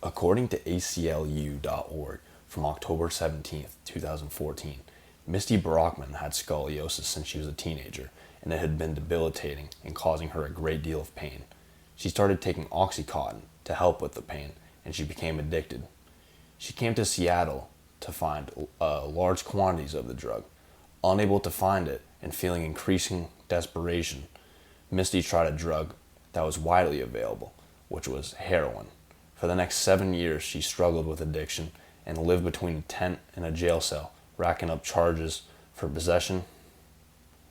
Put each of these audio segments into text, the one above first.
According to ACLU.org from October 17th, 2014, Misty Brockman had scoliosis since she was a teenager, and it had been debilitating and causing her a great deal of pain. She started taking Oxycontin to help with the pain, and she became addicted. She came to Seattle to find large quantities of the drug. Unable to find it and feeling increasing desperation, Misty tried a drug that was widely available, which was heroin. For the next 7 years, she struggled with addiction and lived between a tent and a jail cell, racking up charges for possession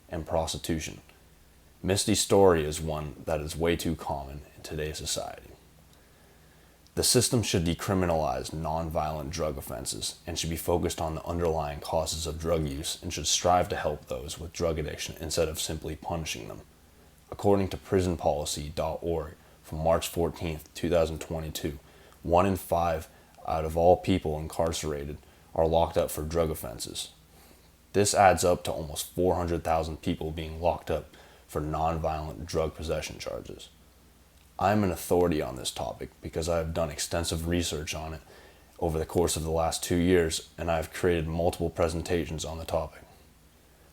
and prostitution. Misty's story is one that is way too common in today's society. The system should decriminalize nonviolent drug offenses and should be focused on the underlying causes of drug use and should strive to help those with drug addiction instead of simply punishing them. According to prisonpolicy.org from March 14, 2022, 1 in 5 out of all people incarcerated are locked up for drug offenses. This adds up to almost 400,000 people being locked up for nonviolent drug possession charges. I am an authority on this topic because I have done extensive research on it over the course of the last 2 years, and I have created multiple presentations on the topic.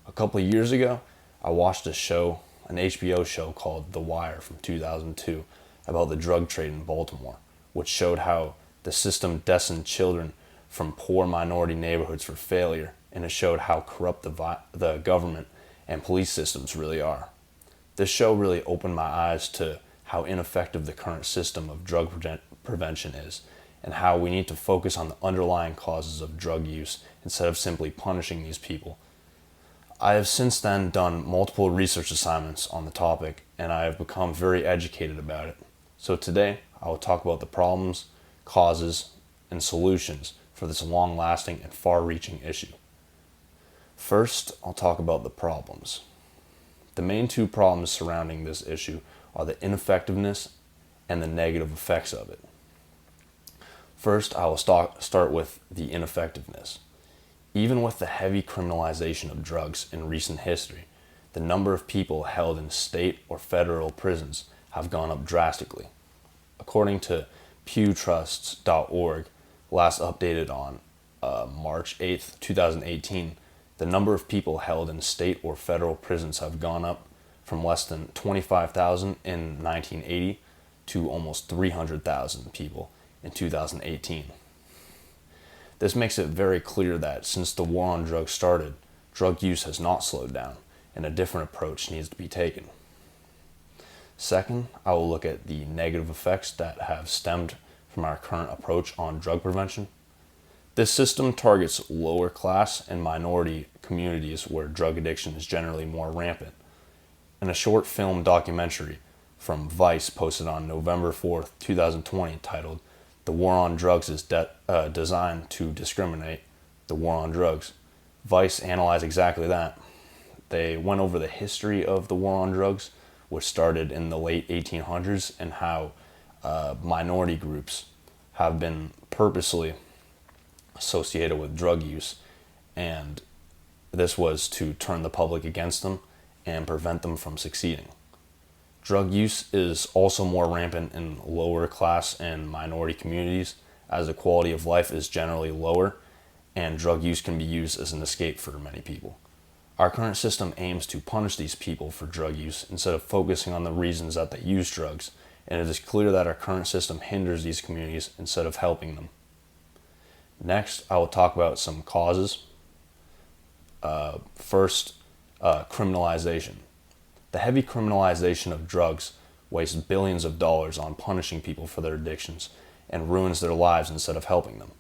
A couple of years ago, I watched an HBO show called The Wire from 2002 about the drug trade in Baltimore, which showed how the system destined children from poor minority neighborhoods for failure, and it showed how corrupt the government and police systems really are. This show really opened my eyes to how ineffective the current system of drug prevention is, and how we need to focus on the underlying causes of drug use instead of simply punishing these people. I have since then done multiple research assignments on the topic, and I have become very educated about it. So today, I will talk about the problems, causes, and solutions for this long-lasting and far-reaching issue. First, I'll talk about the problems. The main two problems surrounding this issue are the ineffectiveness and the negative effects of it. First, I will start with the ineffectiveness. Even with the heavy criminalization of drugs in recent history, the number of people held in state or federal prisons have gone up drastically. According to pewtrusts.org, last updated on March 8, 2018, the number of people held in state or federal prisons have gone up from less than 25,000 in 1980 to almost 300,000 people in 2018. This makes it very clear that since the war on drugs started, drug use has not slowed down, and a different approach needs to be taken. Second, I will look at the negative effects that have stemmed from our current approach on drug prevention. This system targets lower class and minority communities where drug addiction is generally more rampant. In a short film documentary from Vice posted on November 4th, 2020 titled "The War on Drugs is Designed to Discriminate, the War on Drugs," Vice analyzed exactly that. They went over the history of the war on drugs, which started in the late 1800s, and how minority groups have been purposely associated with drug use, and this was to turn the public against them and prevent them from succeeding. Drug use is also more rampant in lower class and minority communities, as the quality of life is generally lower, and drug use can be used as an escape for many people. Our current system aims to punish these people for drug use instead of focusing on the reasons that they use drugs, and it is clear that our current system hinders these communities instead of helping them. Next, I will talk about some causes. First, criminalization. The heavy criminalization of drugs wastes billions of dollars on punishing people for their addictions and ruins their lives instead of helping them.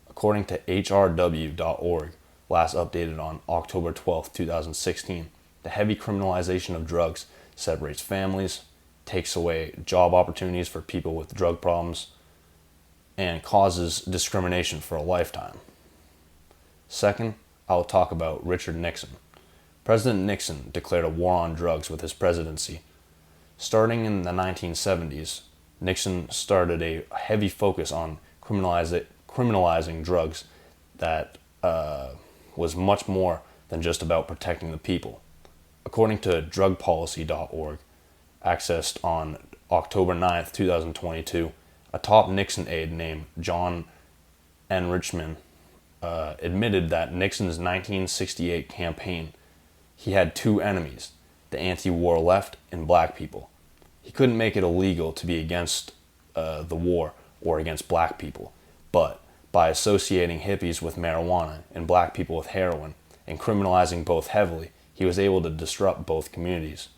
According to hrw.org, last updated on October 12, 2016, the heavy criminalization of drugs separates families, takes away job opportunities for people with drug problems, and causes discrimination for a lifetime. Second, I will talk about Richard Nixon. President Nixon declared a war on drugs with his presidency. Starting in the 1970s, Nixon started a heavy focus on criminalizing drugs that was much more than just about protecting the people. According to drugpolicy.org, accessed on October 9th, 2022, a top Nixon aide named John Enrichman admitted that Nixon's 1968 campaign, he had two enemies, the anti-war left and black people. He couldn't make it illegal to be against the war or against black people, but by associating hippies with marijuana and black people with heroin and criminalizing both heavily, he was able to disrupt both communities.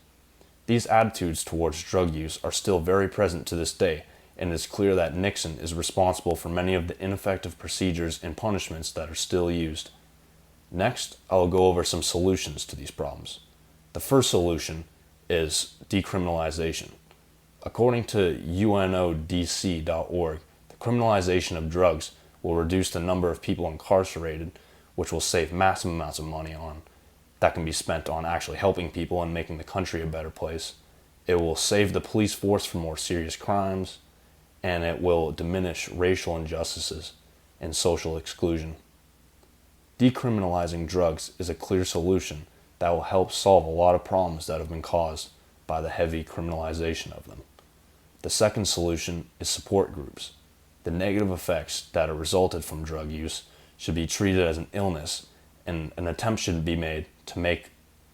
These attitudes towards drug use are still very present to this day, and it is clear that Nixon is responsible for many of the ineffective procedures and punishments that are still used. Next, I will go over some solutions to these problems. The first solution is decriminalization. According to UNODC.org, the criminalization of drugs will reduce the number of people incarcerated, which will save massive amounts of money that can be spent on actually helping people and making the country a better place. It will save the police force from more serious crimes, and it will diminish racial injustices and social exclusion. Decriminalizing drugs is a clear solution that will help solve a lot of problems that have been caused by the heavy criminalization of them. The second solution is support groups. The negative effects that are resulted from drug use should be treated as an illness, and an attempt should be made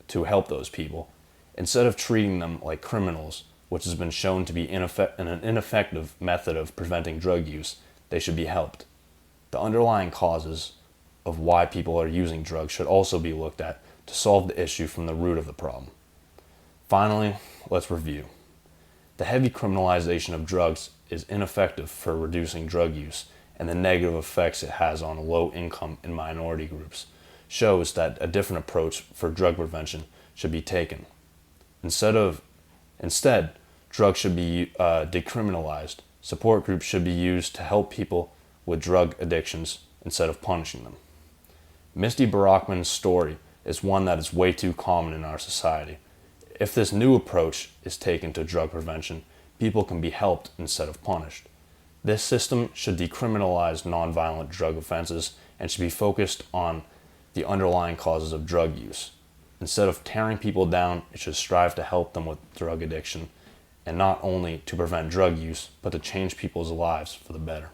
to help those people, instead of treating them like criminals, which has been shown to be an ineffective method of preventing drug use. They should be helped. The underlying causes of why people are using drugs should also be looked at to solve the issue from the root of the problem. Finally, let's review. The heavy criminalization of drugs is ineffective for reducing drug use, and the negative effects it has on low-income and minority groups shows that a different approach for drug prevention should be taken. Instead, drugs should be decriminalized. Support groups should be used to help people with drug addictions instead of punishing them. Misty Barackman's story is one that is way too common in our society. If this new approach is taken to drug prevention, people can be helped instead of punished. This system should decriminalize nonviolent drug offenses and should be focused on the underlying causes of drug use. Instead of tearing people down, it should strive to help them with drug addiction, and not only to prevent drug use, but to change people's lives for the better.